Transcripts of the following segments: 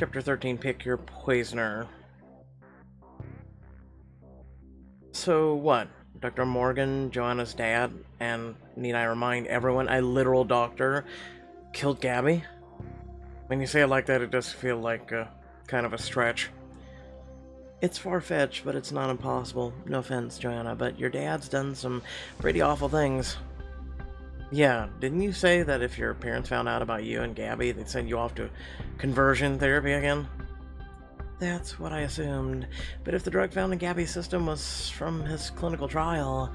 Chapter 13, Pick Your Poisoner. So what? Dr. Morgan, Joanna's dad, and need I remind everyone, a literal doctor, killed Gabby? When you say it like that, it does feel like kind of a stretch. It's far-fetched, but it's not impossible. No offense, Joanna, but your dad's done some pretty awful things. Yeah, didn't you say that if your parents found out about you and Gabby, they'd send you off to conversion therapy again? That's what I assumed. But if the drug found in Gabby's system was from his clinical trial,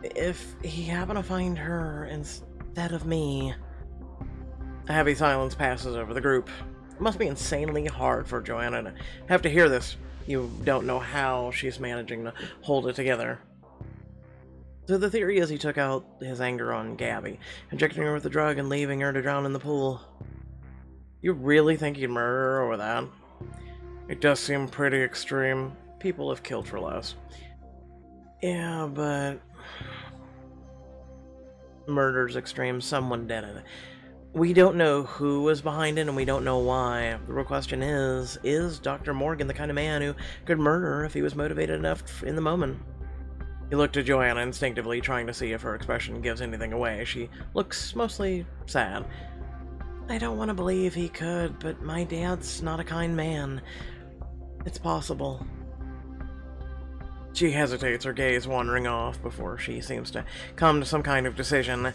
if he happened to find her instead of me... A heavy silence passes over the group. It must be insanely hard for Joanna to have to hear this. You don't know how she's managing to hold it together. So the theory is he took out his anger on Gabby, injecting her with the drug and leaving her to drown in the pool. You really think he'd murder her with that? It does seem pretty extreme. People have killed for less. Yeah, but... Murder's extreme. Someone did it. We don't know who was behind it, and we don't know why. The real question is Dr. Morgan the kind of man who could murder if he was motivated enough in the moment? He looked at Joanna instinctively, trying to see if her expression gives anything away. She looks mostly sad. I don't want to believe he could, but my dad's not a kind man. It's possible. She hesitates, her gaze wandering off before she seems to come to some kind of decision.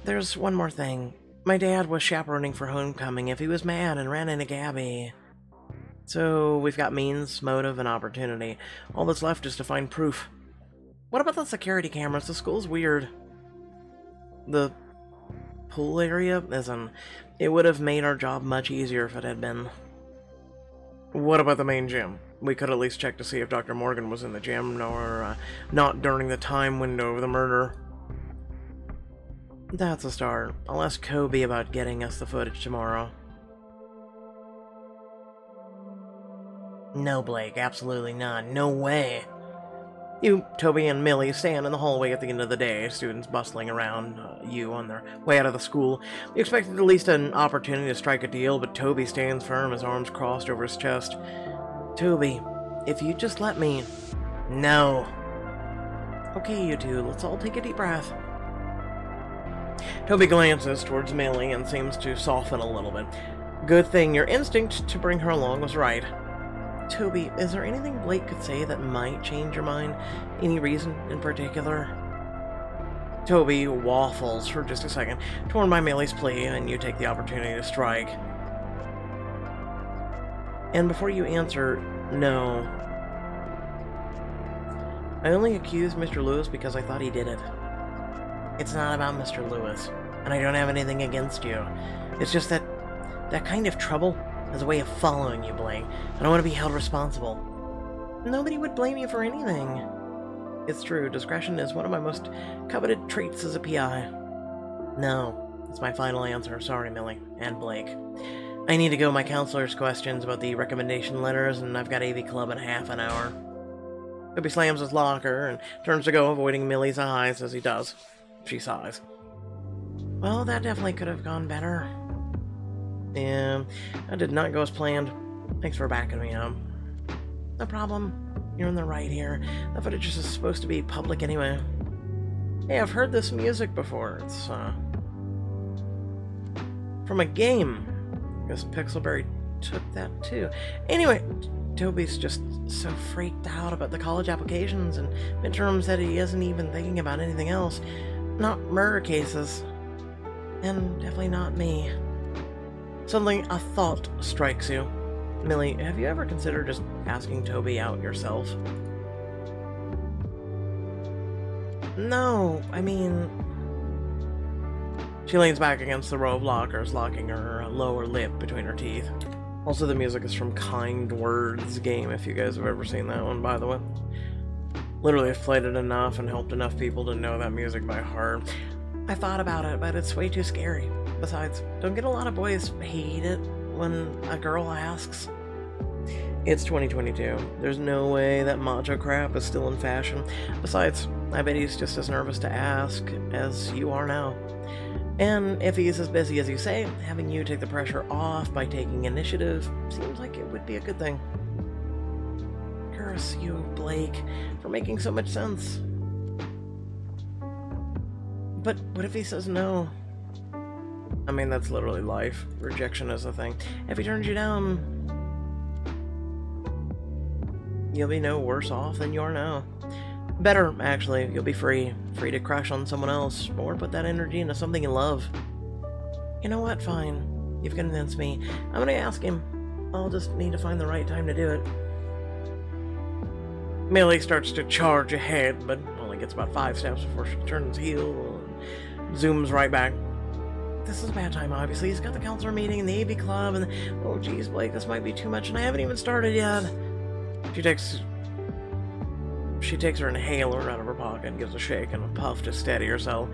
There's one more thing. My dad was chaperoning for homecoming if he was mad and ran into Gabby. So we've got means, motive, and opportunity. All that's left is to find proof. What about the security cameras? The school's weird. The pool area? It would have made our job much easier if it had been. What about the main gym? We could at least check to see if Dr. Morgan was in the gym, or not during the time window of the murder. That's a start. I'll ask Kobe about getting us the footage tomorrow. No, Blake, absolutely not. No way. You, Toby, and Millie stand in the hallway at the end of the day, students bustling around you on their way out of the school. You expected at least an opportunity to strike a deal, but Toby stands firm, his arms crossed over his chest. Toby, if you just let me... No. Okay, you two, let's all take a deep breath. Toby glances towards Millie and seems to soften a little bit. Good thing your instinct to bring her along was right. Toby, is there anything Blake could say that might change your mind? Any reason in particular? Toby waffles for just a second, torn by Millie's plea, and you take the opportunity to strike. And before you answer, no. I only accused Mr. Lewis because I thought he did it. It's not about Mr. Lewis, and I don't have anything against you. It's just that kind of trouble as a way of following you, Blake. I don't want to be held responsible. Nobody would blame you for anything. It's true, discretion is one of my most coveted traits as a PI. No, that's my final answer. Sorry, Millie. And Blake. I need to go my counselor's questions about the recommendation letters, and I've got AV Club in half an hour. Toby slams his locker and turns to go, avoiding Millie's eyes as he does. She sighs. Well, that definitely could have gone better. Yeah, that did not go as planned. Thanks for backing me up. No problem. You're in the right here. The footage is supposed to be public anyway. Hey, I've heard this music before. It's, from a game. I guess Pixelberry took that too. Anyway, Toby's just so freaked out about the college applications and midterms that he isn't even thinking about anything else. Not murder cases. And definitely not me. Suddenly, a thought strikes you. Millie, have you ever considered just asking Toby out yourself? No, I mean... She leans back against the row of lockers, locking her lower lip between her teeth. Also, the music is from Kind Words game, if you guys have ever seen that one, by the way. Literally, I've played it enough and helped enough people to know that music by heart. I thought about it, but it's way too scary. Besides, don't get a lot of boys hate it when a girl asks. It's 2022. There's no way that macho crap is still in fashion. Besides, I bet he's just as nervous to ask as you are now. And if he's as busy as you say, having you take the pressure off by taking initiative seems like it would be a good thing. Curse you, Blake, for making so much sense. But what if he says no? I mean, that's literally life. Rejection is a thing. If he turns you down, you'll be no worse off than you are now. Better, actually. You'll be free. Free to crush on someone else, or put that energy into something you love. You know what? Fine. You've convinced me. I'm gonna ask him. I'll just need to find the right time to do it. Millie starts to charge ahead, but only gets about 5 steps before she turns heel and zooms right back. This is a bad time, obviously. He's got the counselor meeting and the AV club, and oh geez, Blake, this might be too much, and I haven't even started yet. She takes her inhaler out of her pocket and gives a shake and a puff to steady herself.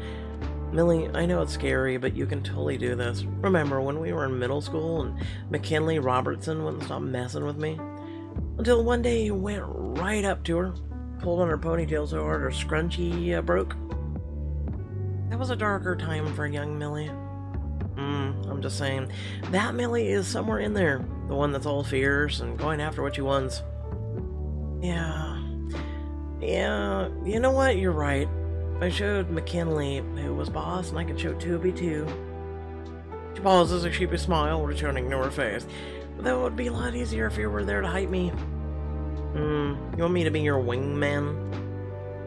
Millie, I know it's scary, but you can totally do this. Remember when we were in middle school and McKinley Robertson wouldn't stop messing with me? Until one day you went right up to her, pulled on her ponytail so hard her scrunchie broke. That was a darker time for young Millie. I'm just saying. That Millie is somewhere in there. The one that's all fierce and going after what she wants. Yeah, you know what? You're right. I showed McKinley who was boss, and I could show Toby too. She pauses, a sheepish smile returning to her face. That would be a lot easier if you were there to hype me. You want me to be your wingman?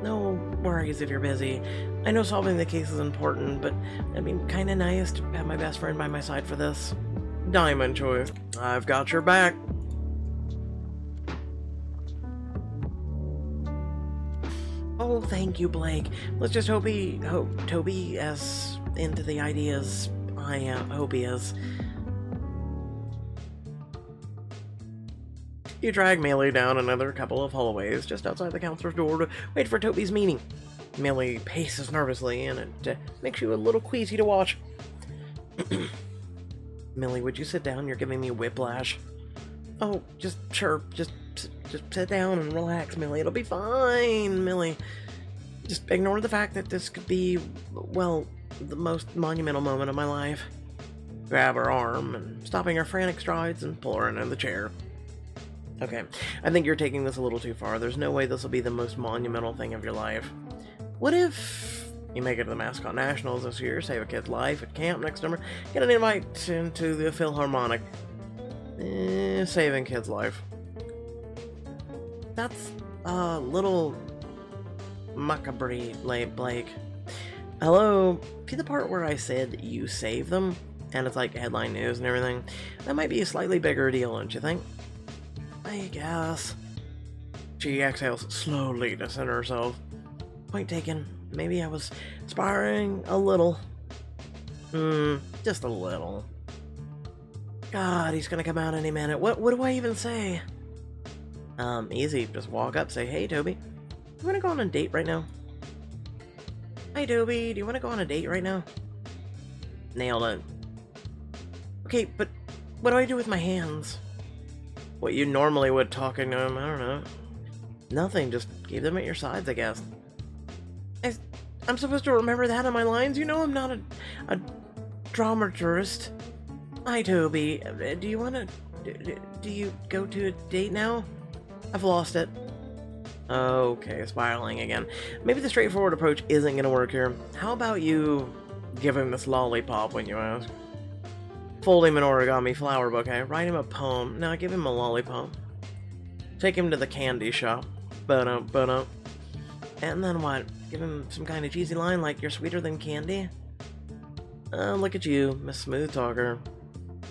No worries if you're busy. I know solving the case is important, but it'd be kinda nice to have my best friend by my side for this. Diamond choice. I've got your back. Oh, thank you, Blake. Let's just hope Toby is into the ideas I hope he is. You drag Millie down another couple of hallways just outside the counselor's door to wait for Toby's meeting. Millie paces nervously, and it makes you a little queasy to watch. Millie, would you sit down? You're giving me whiplash. Oh, just sit down and relax, Millie. It'll be fine, Millie. Just ignore the fact that this could be, well, the most monumental moment of my life. Grab her arm and stopping her frantic strides and pull her into the chair. Okay, I think you're taking this a little too far. There's no way this will be the most monumental thing of your life. What if you make it to the Mascot Nationals this year, save a kid's life at camp next summer, get an invite into the Philharmonic? Saving kid's life. That's a little macabre, Blake. Hello? See the part where I said you save them? And it's like headline news and everything? That might be a slightly bigger deal, don't you think? I guess. She exhales slowly to center herself. Point taken. Maybe I was sparring a little. Just a little. God, he's gonna come out any minute. What do I even say? Easy. Just walk up, say, hey, Toby. You wanna go on a date right now? Hi, Toby. Do you wanna go on a date right now? Nailed it. Okay, but what do I do with my hands? What you normally would talking to him, I don't know. Nothing, just keep them at your sides, I guess. I'm supposed to remember that on my lines? You know I'm not a dramaturgist. Hi, Toby. Do you go to a date now? I've lost it. Okay, spiraling again. Maybe the straightforward approach isn't gonna work here. How about you give him this lollipop when you ask? Fold him an origami flower bouquet. Write him a poem. Now give him a lollipop. Take him to the candy shop. Ba-dum. And then what? Give him some kind of cheesy line like, you're sweeter than candy? Look at you, Miss Smooth Talker.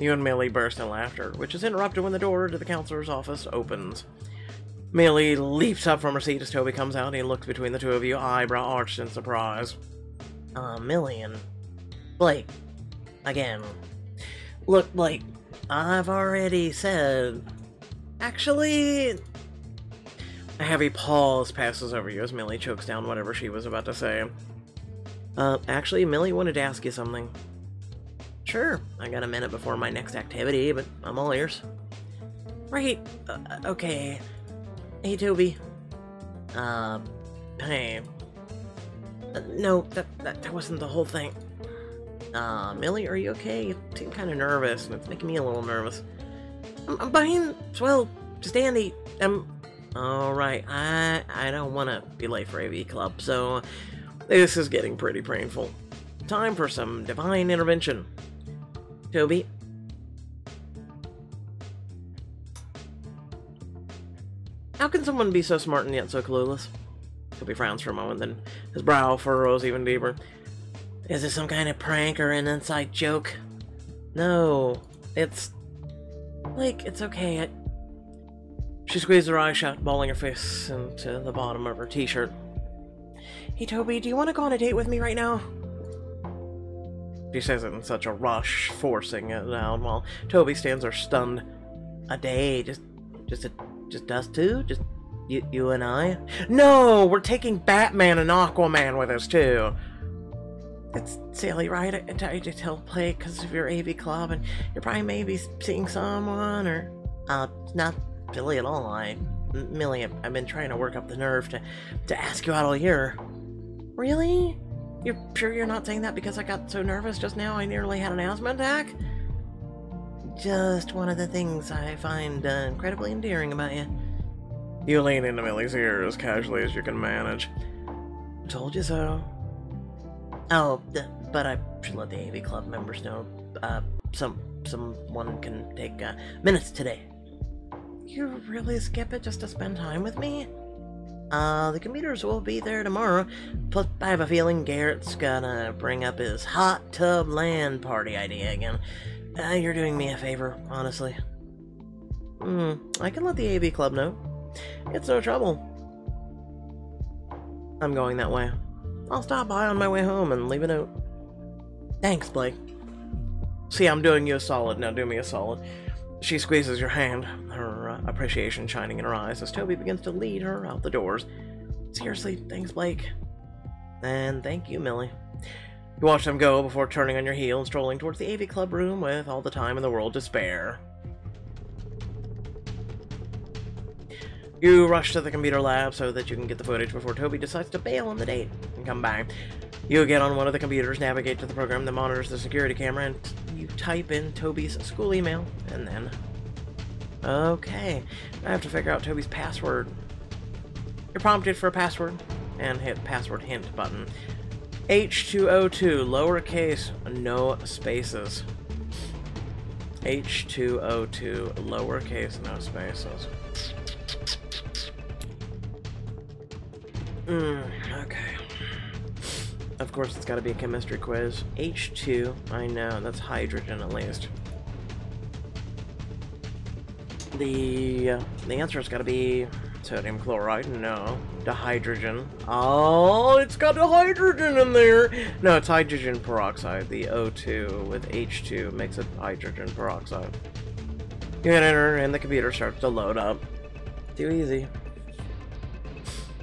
You and Millie burst in laughter, which is interrupted when the door to the counselor's office opens. Millie leaps up from her seat as Toby comes out and he looks between the two of you, eyebrow arched in surprise. Millie and Blake. Again. Look, Blake, I've already said... Actually... A heavy pause passes over you as Millie chokes down whatever she was about to say. Actually, Millie wanted to ask you something. Sure, I got a minute before my next activity, but I'm all ears. Right, okay. Hey, Toby. Hey. No, that wasn't the whole thing. Millie, are you okay? You seem kind of nervous, and it's making me a little nervous. I'm fine. Swell. Just Andy. Alright, I don't want to be late for AV Club, so this is getting pretty painful. Time for some divine intervention. Toby. How can someone be so smart and yet so clueless? Toby frowns for a moment, then his brow furrows even deeper. Is this some kind of prank or an inside joke? No, it's... Blake, it's okay. She squeezed her eyes shut, balling her fists into the bottom of her t-shirt. Hey, Toby, do you want to go on a date with me right now? She says it in such a rush, forcing it out, while Toby stands there stunned. A date? Just us two? Just you and I? No! We're taking Batman and Aquaman with us, too! It's silly, right? I tried to tell Blake because of your AV Club, and you're probably maybe seeing someone, or... not silly at all. Millie, I've been trying to work up the nerve to ask you out all year. Really? You're sure you're not saying that because I got so nervous just now I nearly had an asthma attack? Just one of the things I find incredibly endearing about you. You lean into Millie's ear as casually as you can manage. Told you so. Oh, but I should let the AV Club members know. Someone can take minutes today. You really skip it just to spend time with me? The computers will be there tomorrow. Plus, I have a feeling Garrett's gonna bring up his hot tub land party idea again. You're doing me a favor, honestly. I can let the AV Club know. It's no trouble. I'm going that way. I'll stop by on my way home and leave a note. Thanks, Blake. See, I'm doing you a solid. Now do me a solid. She squeezes your hand, her appreciation shining in her eyes as Toby begins to lead her out the doors. Seriously, thanks, Blake. And thank you, Millie. You watch them go before turning on your heel and strolling towards the AV Club room with all the time in the world to spare. You rush to the computer lab so that you can get the footage before Toby decides to bail on the date and come back. You get on one of the computers, navigate to the program that monitors the security camera, and you type in Toby's school email, and then... Okay, I have to figure out Toby's password. You're prompted for a password, and hit password hint button. H202, lowercase, no spaces. H202, lowercase, no spaces. Okay. Of course, it's got to be a chemistry quiz. H2, I know, that's hydrogen at least. The answer's got to be sodium chloride. No, dihydrogen. Oh, it's got dihydrogen in there. No, it's hydrogen peroxide. The O2 with H2 makes it hydrogen peroxide. You hit enter, and the computer starts to load up. Too easy.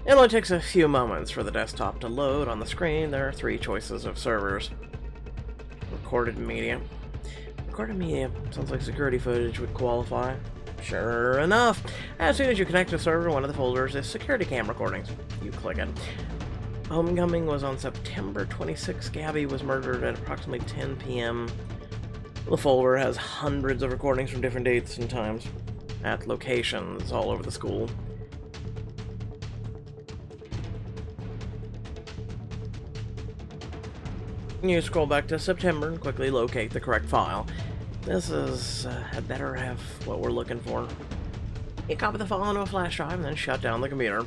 It only takes a few moments for the desktop to load. On the screen, there are 3 choices of servers. Recorded media. Recorded media. Sounds like security footage would qualify. Sure enough. As soon as you connect to the server, one of the folders is security cam recordings. You click it. Homecoming was on September 26. Gabby was murdered at approximately 10 p.m. The folder has hundreds of recordings from different dates and times at locations all over the school. You scroll back to September and quickly locate the correct file. This is had better have what we're looking for. You copy the file onto a flash drive and then shut down the computer.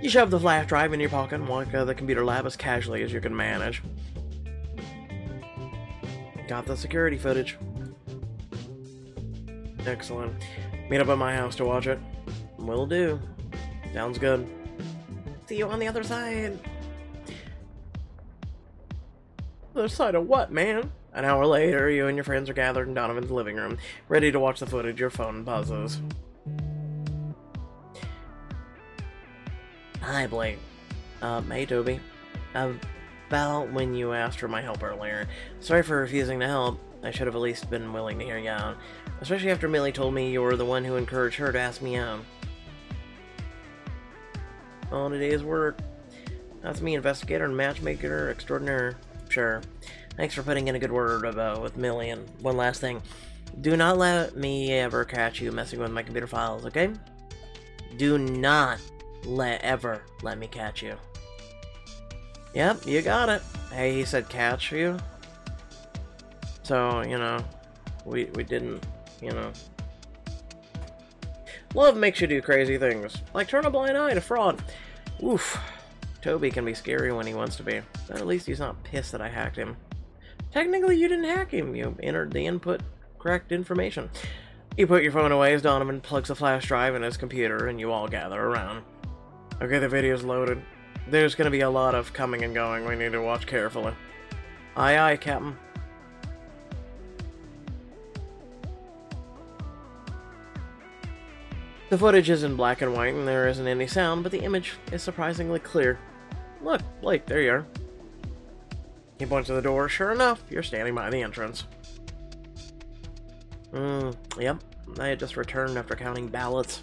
You shove the flash drive in your pocket and walk out of the computer lab as casually as you can manage. Got the security footage. Excellent. Meet up at my house to watch it. Will do. Sounds good. See you on the other side. Other side of what, man? An hour later, you and your friends are gathered in Donovan's living room, ready to watch the footage. Your phone buzzes. Hi, Blake. Hey, Toby. About when you asked for my help earlier. Sorry for refusing to help. I should have at least been willing to hear you out. Especially after Millie told me you were the one who encouraged her to ask me out. On a day's work. That's me, investigator and matchmaker extraordinaire. Sure. Thanks for putting in a good word with Millie. And one last thing. Do not let me ever catch you messing with my computer files, okay? Do not ever let me catch you. Yep, you got it. Hey, he said catch you. So, you know, we didn't, you know. Love makes you do crazy things, like turn a blind eye to fraud. Oof. Toby can be scary when he wants to be, but at least he's not pissed that I hacked him. Technically, you didn't hack him. You entered the correct information. You put your phone away as Donovan plugs a flash drive in his computer, and you all gather around. Okay, the video's loaded. There's gonna be a lot of coming and going. We need to watch carefully. Aye, aye, Captain. The footage is in black and white, and there isn't any sound, but the image is surprisingly clear. Look, Blake, there you are. He points to the door. Sure enough, you're standing by the entrance. Yep. I had just returned after counting ballots.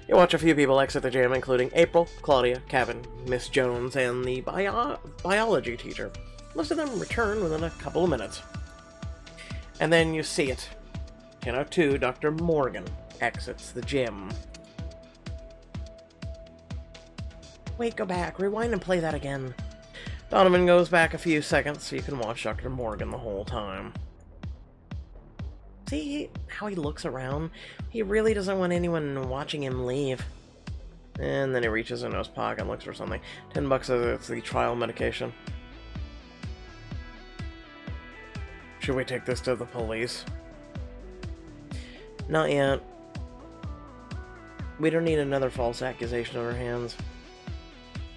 You watch a few people exit the gym, including April, Claudia, Kevin, Miss Jones, and the biology teacher. Most of them return within a couple of minutes. And then you see it. 10:02, Dr. Morgan exits the gym. Wait, go back. Rewind and play that again. Donovan goes back a few seconds so you can watch Dr. Morgan the whole time. See how he looks around? He really doesn't want anyone watching him leave. And then he reaches into his pocket and looks for something. $10 says it's the trial medication. Should we take this to the police? Not yet. We don't need another false accusation on our hands.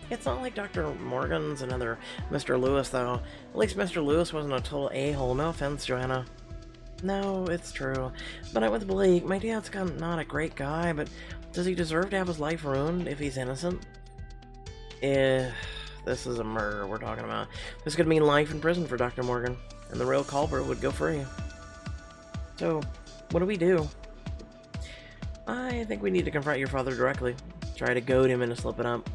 It's not like Dr. Morgan's another Mr. Lewis, though. At least Mr. Lewis wasn't a total a-hole. No offense, Joanna. No, it's true. But I'm with Blake. My dad's not a great guy, but does he deserve to have his life ruined if he's innocent? This is a murder we're talking about. This could mean life in prison for Dr. Morgan, and the real culprit would go free. So, what do we do? I think we need to confront your father directly. Try to goad him into slipping up.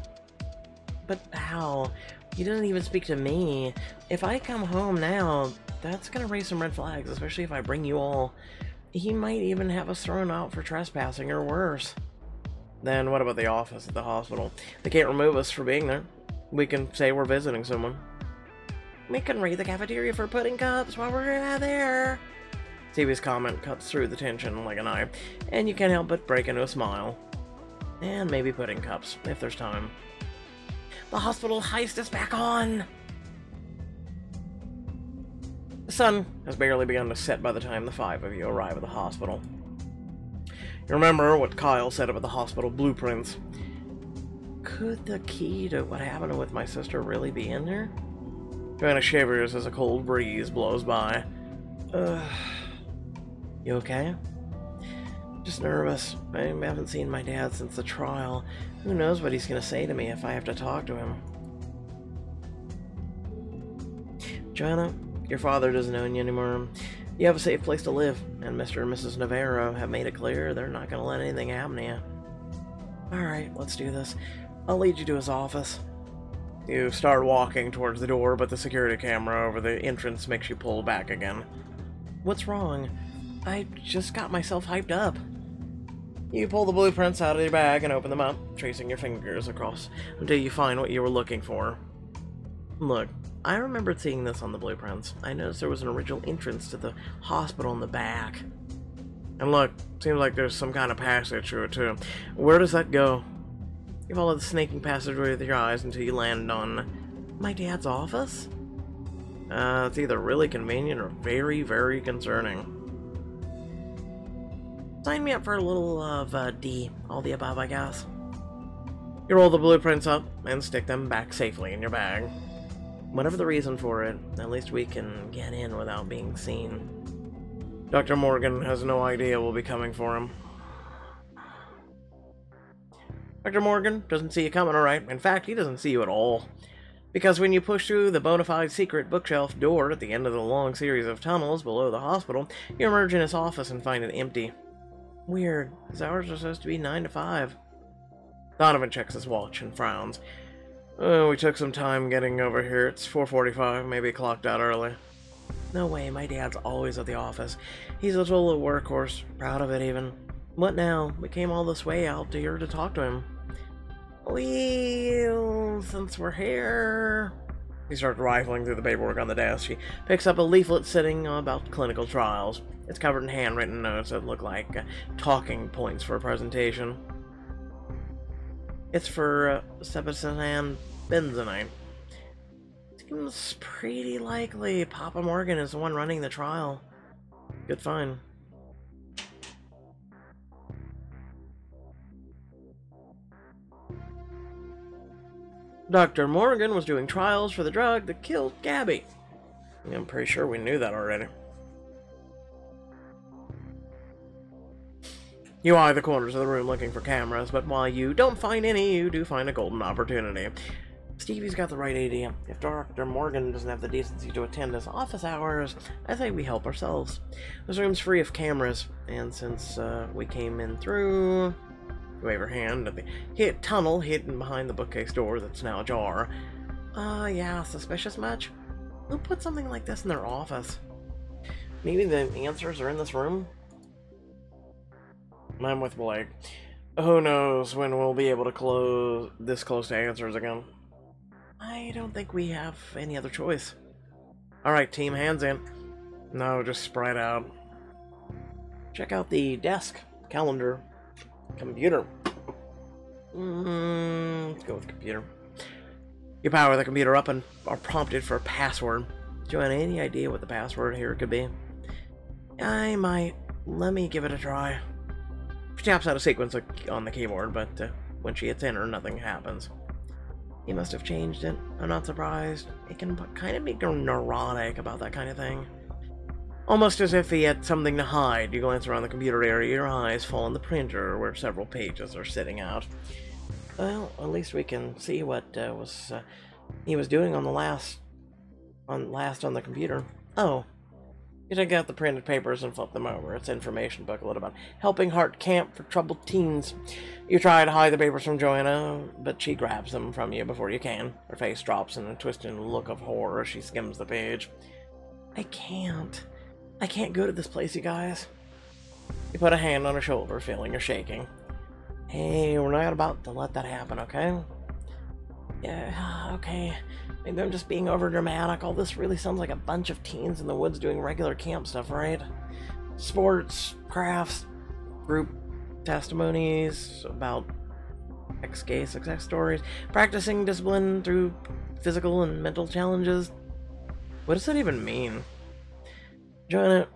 But how? He doesn't even speak to me. If I come home now, that's gonna raise some red flags, especially if I bring you all. He might even have us thrown out for trespassing or worse. Then what about the office at the hospital? They can't remove us for being there. We can say we're visiting someone. We can raid the cafeteria for pudding cups while we're there. Stevie's comment cuts through the tension like a knife, and you can't help but break into a smile. And maybe pudding cups, if there's time. The hospital heist is back on! The sun has barely begun to set by the time the five of you arrive at the hospital. You remember what Kyle said about the hospital blueprints. Could the key to what happened with my sister really be in there? Joanna shivers as a cold breeze blows by. You okay? Just nervous. I haven't seen my dad since the trial. Who knows what he's gonna say to me if I have to talk to him. Joanna, your father doesn't own you anymore. You have a safe place to live, and Mr. and Mrs. Navarro have made it clear they're not gonna let anything happen to you. Alright, let's do this. I'll lead you to his office. You start walking towards the door, but the security camera over the entrance makes you pull back again. What's wrong? I just got myself hyped up. You pull the blueprints out of your bag and open them up, tracing your fingers across until you find what you were looking for. Look, I remembered seeing this on the blueprints. I noticed there was an original entrance to the hospital in the back. And look, seems like there's some kind of passage through it too. Where does that go? You follow the snaking passageway with your eyes until you land on my dad's office? It's either really convenient or very, very concerning. Sign me up for a little of D. All the above, I guess. You roll the blueprints up and stick them back safely in your bag. Whatever the reason for it, at least we can get in without being seen. Dr. Morgan has no idea we'll be coming for him. Dr. Morgan doesn't see you coming, alright. In fact, he doesn't see you at all. Because when you push through the bona fide secret bookshelf door at the end of the long series of tunnels below the hospital, you emerge in his office and find it empty. Weird. His hours are supposed to be 9 to 5. Donovan checks his watch and frowns. Oh, we took some time getting over here. It's 4:45, maybe clocked out early. No way, my dad's always at the office. He's a total workhorse, proud of it even. What now? We came all this way out here to talk to him. Well, since we're here... He starts rifling through the paperwork on the desk. She picks up a leaflet sitting about clinical trials. It's covered in handwritten notes that look like talking points for a presentation. It's for Sebastian Benzenine. Seems pretty likely Papa Morgan is the one running the trial. Good find. Dr. Morgan was doing trials for the drug that killed Gabby. I'm pretty sure we knew that already. You eye the corners of the room looking for cameras, but while you don't find any, you do find a golden opportunity. Stevie's got the right idea. If Dr. Morgan doesn't have the decency to attend his office hours, I say we help ourselves. This room's free of cameras, and since we came in through... Wave her hand at the tunnel hidden behind the bookcase door that's now ajar. Yeah, suspicious much? Who put something like this in their office? Maybe the answers are in this room? I'm with Blake. Who knows when we'll be able to close this close to answers again. I don't think we have any other choice. Alright, team, hands in. No, just spread out. Check out the desk, calendar, computer. Let's go with computer. You power the computer up and are prompted for a password. Joanna, any idea what the password here could be? I might. Let me give it a try. She taps out a sequence on the keyboard, but when she hits enter, nothing happens. He must have changed it. I'm not surprised. It can kind of make her neurotic about that kind of thing. Almost as if he had something to hide. You glance around the computer area, your eyes fall on the printer where several pages are sitting out. Well, at least we can see what he was doing on the last on the computer. Oh. You take out the printed papers and flip them over. It's an information booklet about Helping Heart Camp for Troubled Teens. You try to hide the papers from Joanna, but she grabs them from you before you can. Her face drops in a twisted look of horror as she skims the page. I can't go to this place, you guys. You put a hand on her shoulder, feeling her shaking. Hey, we're not about to let that happen, okay? Yeah, okay. Maybe I'm just being overdramatic. All this really sounds like a bunch of teens in the woods doing regular camp stuff, right? Sports, crafts, group testimonies about ex-gay success stories, practicing discipline through physical and mental challenges. What does that even mean? Joanna...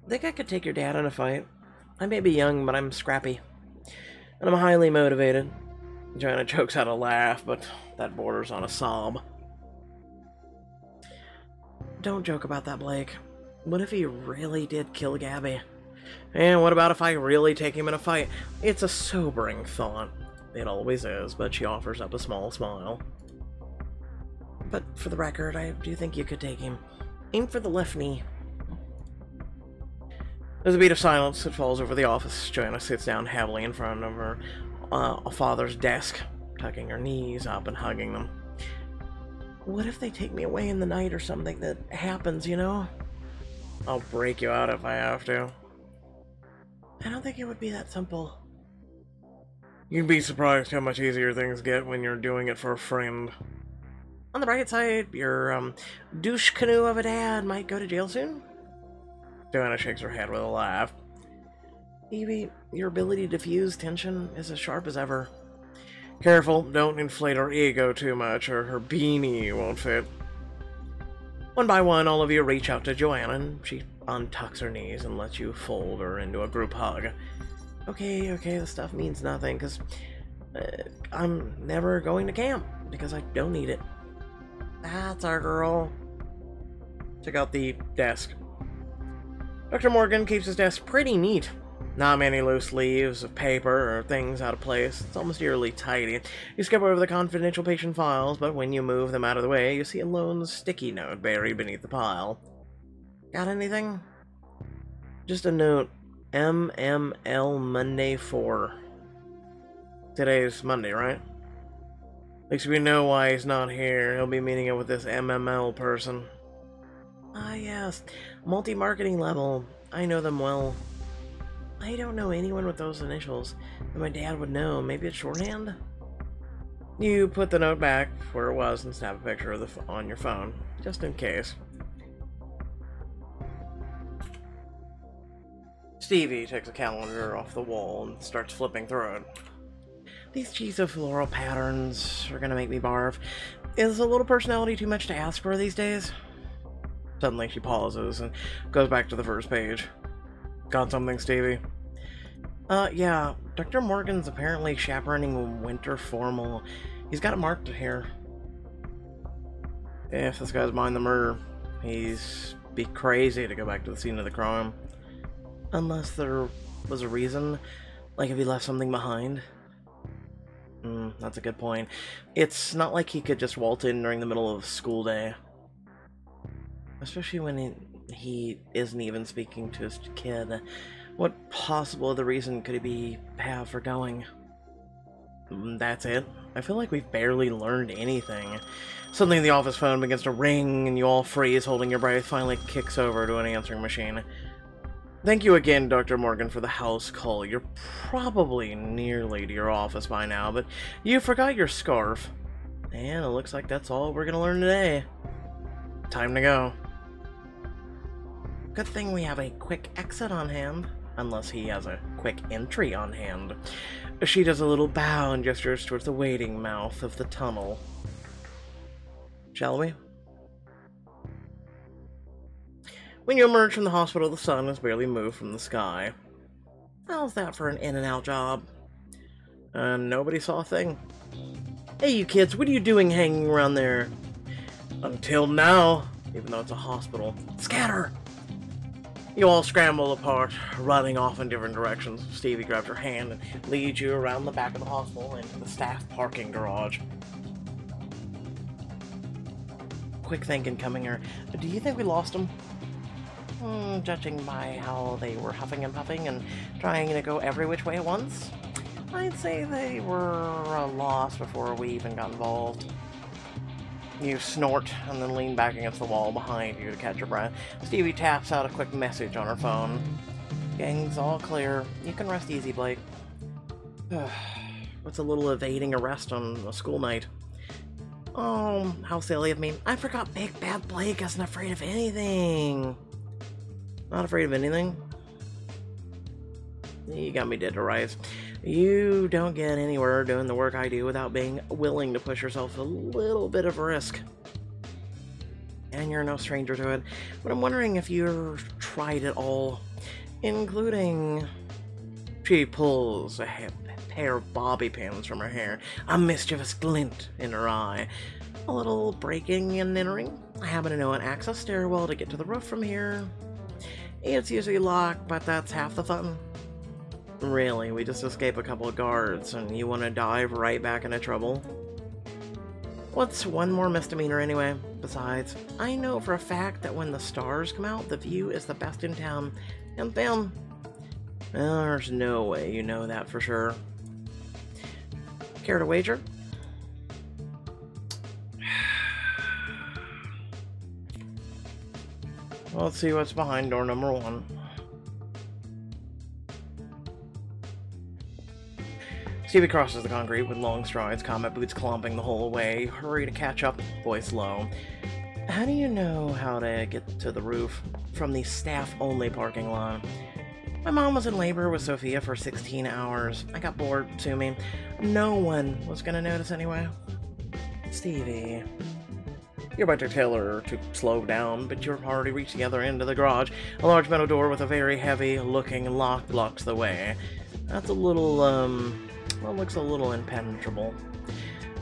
Think I could take your dad in a fight? I may be young, but I'm scrappy. And I'm highly motivated. Joanna chokes out a laugh, but that borders on a sob. Don't joke about that, Blake. What if he really did kill Gabby? And what about if I really take him in a fight? It's a sobering thought. It always is, but she offers up a small smile. But for the record, I do think you could take him. Aim for the left knee. There's a beat of silence that falls over the office. Joanna sits down heavily in front of her father's desk, tucking her knees up and hugging them. What if they take me away in the night or something that happens, you know? I'll break you out if I have to. I don't think it would be that simple. You'd be surprised how much easier things get when you're doing it for a friend. On the bright side, your douche canoe of a dad might go to jail soon. Joanna shakes her head with a laugh. Evie, your ability to diffuse tension is as sharp as ever. Careful, don't inflate her ego too much, or her beanie won't fit. One by one, all of you reach out to Joanna, and she untucks her knees and lets you fold her into a group hug. Okay, this stuff means nothing, because I'm never going to camp, because I don't need it. That's our girl. Check out the desk. Dr. Morgan keeps his desk pretty neat. Not many loose leaves of paper or things out of place. It's almost eerily tidy. You skip over the confidential patient files, but when you move them out of the way, you see a lone sticky note buried beneath the pile. Got anything? Just a note. MML Monday 4. Today's Monday, right? At least we know why he's not here. He'll be meeting up with this MML person. Ah, yes. Multi-marketing level. I know them well. I don't know anyone with those initials. But my dad would know. Maybe it's shorthand? You put the note back where it was and snap a picture of on your phone, just in case. Stevie takes a calendar off the wall and starts flipping through it. These cheese of floral patterns are gonna make me barf. Is a little personality too much to ask for these days? Suddenly she pauses and goes back to the first page. Got something, Stevie? Yeah. Dr. Morgan's apparently chaperoning winter formal. He's got it marked here. If this guy's behind the murder, he's be crazy to go back to the scene of the crime. Unless there was a reason, like if he left something behind. That's a good point. It's not like he could just waltz in during the middle of school day. Especially when he isn't even speaking to his kid. What possible other reason could he have for going? That's it? I feel like we've barely learned anything. Suddenly the office phone begins to ring and you all freeze, holding your breath, finally kicks over to an answering machine. Thank you again, Dr. Morgan, for the house call. You're probably nearly to your office by now, but you forgot your scarf. And it looks like that's all we're gonna learn today. Time to go. Good thing we have a quick exit on hand. Unless he has a quick entry on hand. She does a little bow and gestures towards the waiting mouth of the tunnel. Shall we? When you emerge from the hospital, the sun has barely moved from the sky. How's that for an in-and-out job? Nobody saw a thing. Hey, you kids, what are you doing hanging around there? Until now, even though it's a hospital. Scatter! You all scramble apart, running off in different directions. Stevie grabs your hand and leads you around the back of the hospital into the staff parking garage. Quick thinking coming here. Do you think we lost him? Judging by how they were huffing and puffing and trying to go every which way at once, I'd say they were lost before we even got involved. You snort and then lean back against the wall behind you to catch your breath. Stevie taps out a quick message on her phone. Gang's all clear. You can rest easy, Blake. What's a little evading arrest on a school night? Oh, how silly of me. I forgot Big Bad Blake isn't afraid of anything. Not afraid of anything? You got me dead to rights. You don't get anywhere doing the work I do without being willing to push yourself a little bit of risk. And you're no stranger to it. But I'm wondering if you've tried it all, including... She pulls a pair of bobby pins from her hair, a mischievous glint in her eye. A little breaking and entering. I happen to know an access stairwell to get to the roof from here. It's usually locked, but that's half the fun. Really, we just escaped a couple of guards, and you want to dive right back into trouble? What's one more misdemeanor anyway? Besides, I know for a fact that when the stars come out, the view is the best in town. And bam! Well, there's no way you know that for sure. Care to wager? Well, let's see what's behind door number 1. Stevie crosses the concrete with long strides, combat boots clomping the whole way. Hurry to catch up, voice low. How do you know how to get to the roof from the staff-only parking lot? My mom was in labor with Sophia for 16 hours. I got bored, sue me. No one was gonna notice anyway. Stevie. You're about to tell her to slow down, but you've already reached the other end of the garage. A large metal door with a very heavy-looking lock blocks the way. That's a little, well, looks a little impenetrable.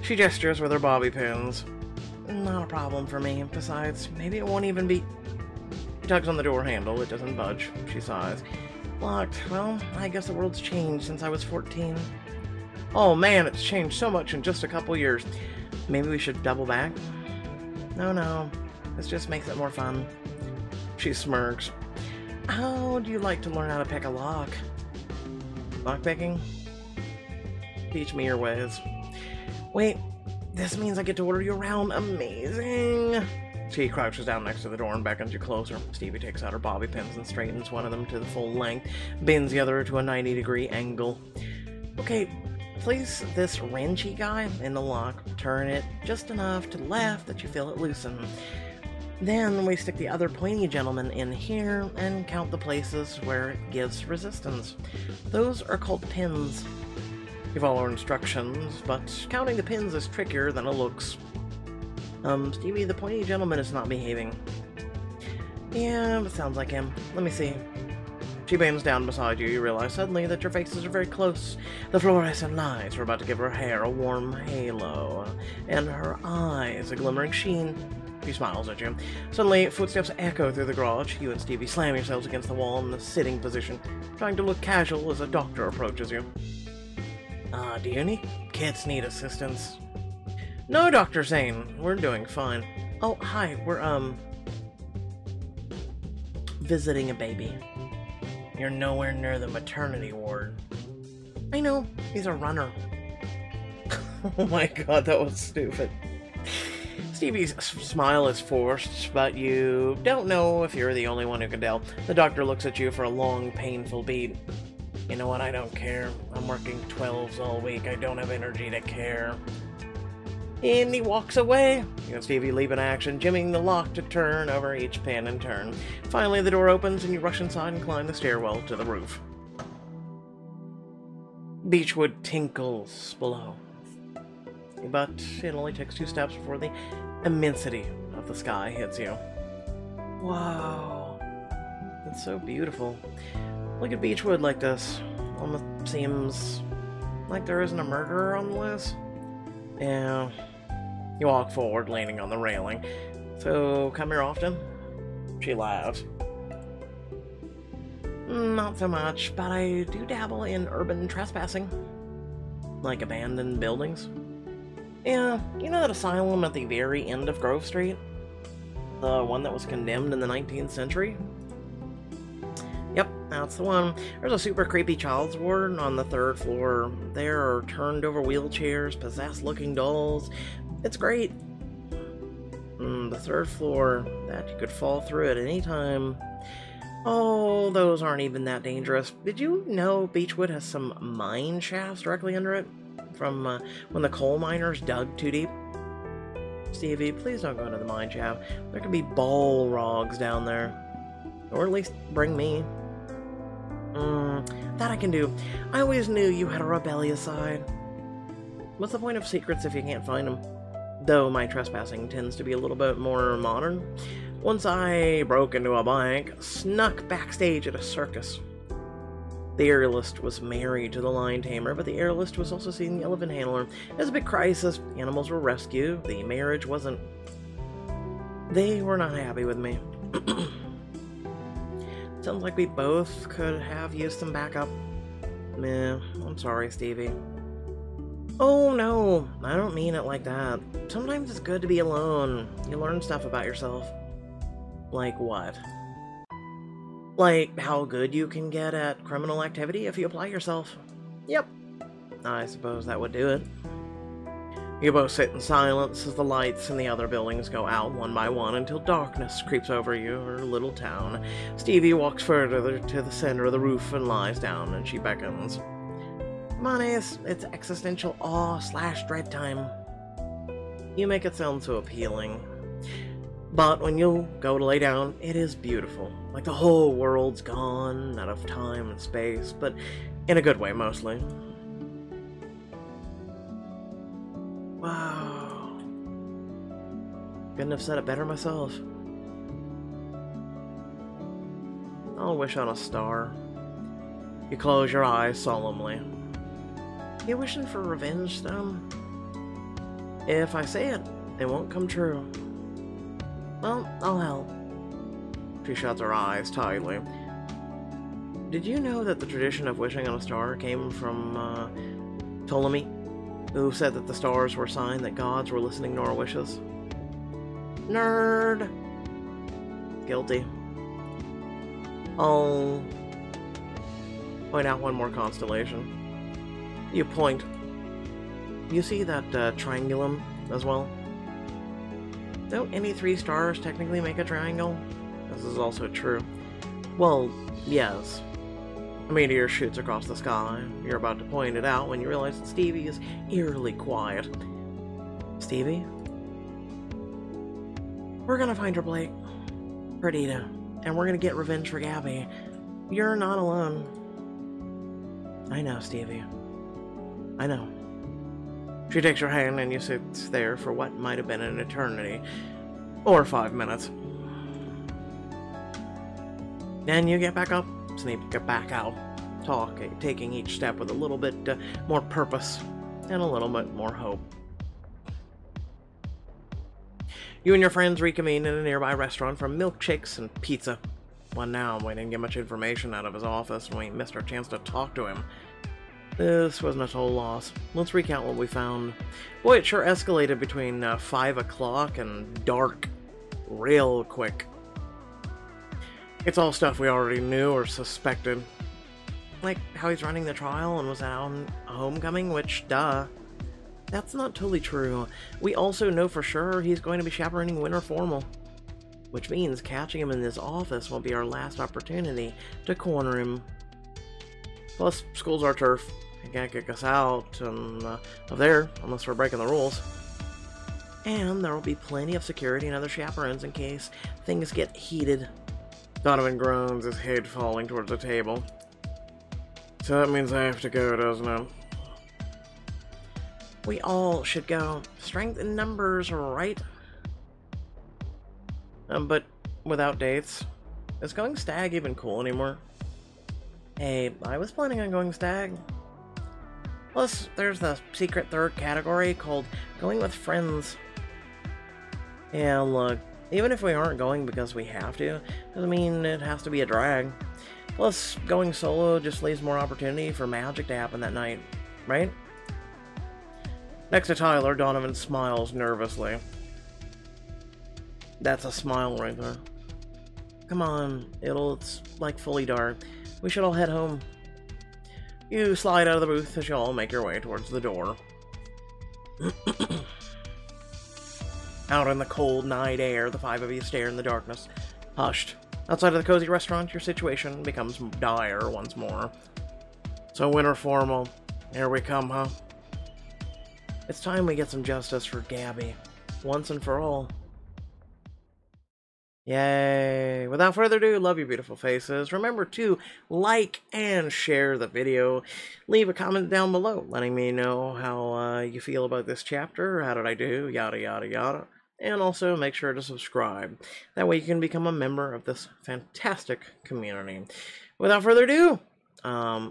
She gestures with her bobby pins. Not a problem for me. Besides, maybe it won't even be... She tugs on the door handle. It doesn't budge. She sighs. Locked. Well, I guess the world's changed since I was 14. Oh man, it's changed so much in just a couple years. Maybe we should double back? No, this just makes it more fun. She smirks. How do you like to learn how to pick a lock? Lockpicking? Teach me your ways. Wait, this means I get to order you around. Amazing! She crouches down next to the door and beckons you closer. Stevie takes out her bobby pins and straightens one of them to the full length, bends the other to a 90-degree angle. Okay, place this wrenchy guy in the lock. Turn it just enough to the left that you feel it loosen. Then we stick the other pointy gentleman in here and count the places where it gives resistance. Those are called pins. You follow instructions, but counting the pins is trickier than it looks. Stevie, the pointy gentleman is not behaving. Yeah, it sounds like him. Let me see. She bends down beside you. You realize suddenly that your faces are very close. The fluorescent lights are about to give her hair a warm halo, and her eyes a glimmering sheen. She smiles at you. Suddenly, footsteps echo through the garage. You and Stevie slam yourselves against the wall in the sitting position, trying to look casual as a doctor approaches you. Do any kids need assistance? No, Dr. Zane. We're doing fine. Oh, hi. We're, visiting a baby. You're nowhere near the maternity ward. I know. He's a runner. Oh my god, that was stupid. Stevie's smile is forced, but you don't know if you're the only one who can tell. The doctor looks at you for a long, painful beat. You know what? I don't care. I'm working 12s all week. I don't have energy to care. And he walks away. You and Stevie leave in action, jimmying the lock to turn over each pin in turn. Finally, the door opens and you rush inside and climb the stairwell to the roof. Beechwood tinkles below, but it only takes 2 steps before the immensity of the sky hits you. Wow, it's so beautiful. Look at Beechwood like this. Almost seems like there isn't a murderer on the list. Yeah. You walk forward, leaning on the railing. So, come here often? She laughs. Not so much, but I do dabble in urban trespassing. Like abandoned buildings. Yeah, you know that asylum at the very end of Grove Street? The one that was condemned in the 19th century? Yep, that's the one. There's a super creepy child's ward on the 3rd floor. There are turned-over wheelchairs, possessed-looking dolls. It's great. The 3rd floor, that you could fall through at any time. Oh, those aren't even that dangerous. Did you know Beechwood has some mine shafts directly under it? From when the coal miners dug too deep? Stevie, please don't go into the mine shaft. There could be Balrogs down there. Or at least bring me. That I can do. I always knew you had a rebellious side. What's the point of secrets if you can't find them? Though my trespassing tends to be a little bit more modern. Once I broke into a bank, snuck backstage at a circus. The aerialist was married to the lion tamer, but the aerialist was also seeing the elephant handler. It was a big crisis. Animals were rescued. The marriage wasn't. They were not happy with me. Sounds like we both could have used some backup. Meh, I'm sorry, Stevie. Oh no, I don't mean it like that. Sometimes it's good to be alone. You learn stuff about yourself. Like what? Like how good you can get at criminal activity if you apply yourself. Yep, I suppose that would do it. You both sit in silence as the lights in the other buildings go out one by one until darkness creeps over your little town. Stevie walks further to the center of the roof and lies down, and she beckons. Come on, Ace, it's existential awe/dread time. You make it sound so appealing. But when you go to lay down, it is beautiful. Like the whole world's gone, out of time and space, but in a good way, mostly. Wow. Couldn't have said it better myself. I'll wish on a star. You close your eyes solemnly. You wishing for revenge, Stone? If I say it, it won't come true. Well, I'll help. She shuts her eyes tightly. Did you know that the tradition of wishing on a star came from, Ptolemy, who said that the stars were a sign that gods were listening to our wishes? Nerd! Guilty. I'll point out one more constellation. You point. You see that triangulum as well? Don't any 3 stars technically make a triangle? This is also true. Well, yes. A meteor shoots across the sky. You're about to point it out when you realize that Stevie is eerily quiet. Stevie? We're gonna find her, Blake. Perdita. And we're gonna get revenge for Gabby. You're not alone. I know, Stevie. I know. She takes your hand and you sit there for what might have been an eternity. Or 5 minutes. Then you get back up, sneak back out, taking each step with a little bit more purpose and a little bit more hope. You and your friends reconvene in a nearby restaurant for milkshakes and pizza. Well, now we didn't get much information out of his office and we missed our chance to talk to him. This wasn't a total loss. Let's recount what we found. Boy, it sure escalated between 5 o'clock and dark. Real quick. It's all stuff we already knew or suspected. Like how he's running the trial and was out on homecoming, which, duh. That's not totally true. We also know for sure he's going to be chaperoning Winter Formal. Which means catching him in his office will be our last opportunity to corner him. Plus, school's our turf. He can't kick us out of there unless we're breaking the rules. And there will be plenty of security and other chaperones in case things get heated. Donovan groans, his head falling towards the table. So that means I have to go, doesn't it? We all should go. Strength in numbers, right? But without dates. Is going stag even cool anymore? Hey, I was planning on going stag. Plus, there's the secret third category called going with friends. Yeah, look, even if we aren't going because we have to, doesn't mean it has to be a drag. Plus, going solo just leaves more opportunity for magic to happen that night, right? Next to Tyler, Donovan smiles nervously. That's a smile right there. Come on, it's like fully dark. We should all head home. You slide out of the booth as you all make your way towards the door. Out in the cold night air, the 5 of you stare in the darkness, hushed. Outside of the cozy restaurant, your situation becomes dire once more. So Winter Formal, here we come, huh? It's time we get some justice for Gabby, once and for all. Yay! Without further ado, love you beautiful faces. Remember to like and share the video. Leave a comment down below letting me know how you feel about this chapter. How did I do? Yada yada yada. And also make sure to subscribe. That way you can become a member of this fantastic community. Without further ado,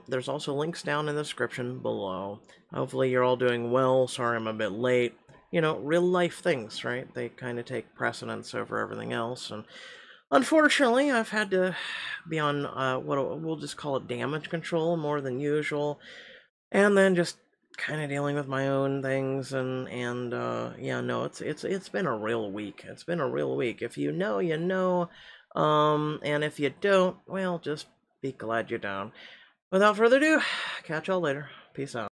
there's also links down in the description below. Hopefully you're all doing well. Sorry I'm a bit late. You know, real life things, right? They kind of take precedence over everything else. And unfortunately, I've had to be on what we'll just call it damage control more than usual. And then just kind of dealing with my own things and yeah, no, it's been a real week. It's been a real week. If you know, you know. And if you don't, well, just be glad you don't. Without further ado, catch y'all later. Peace out.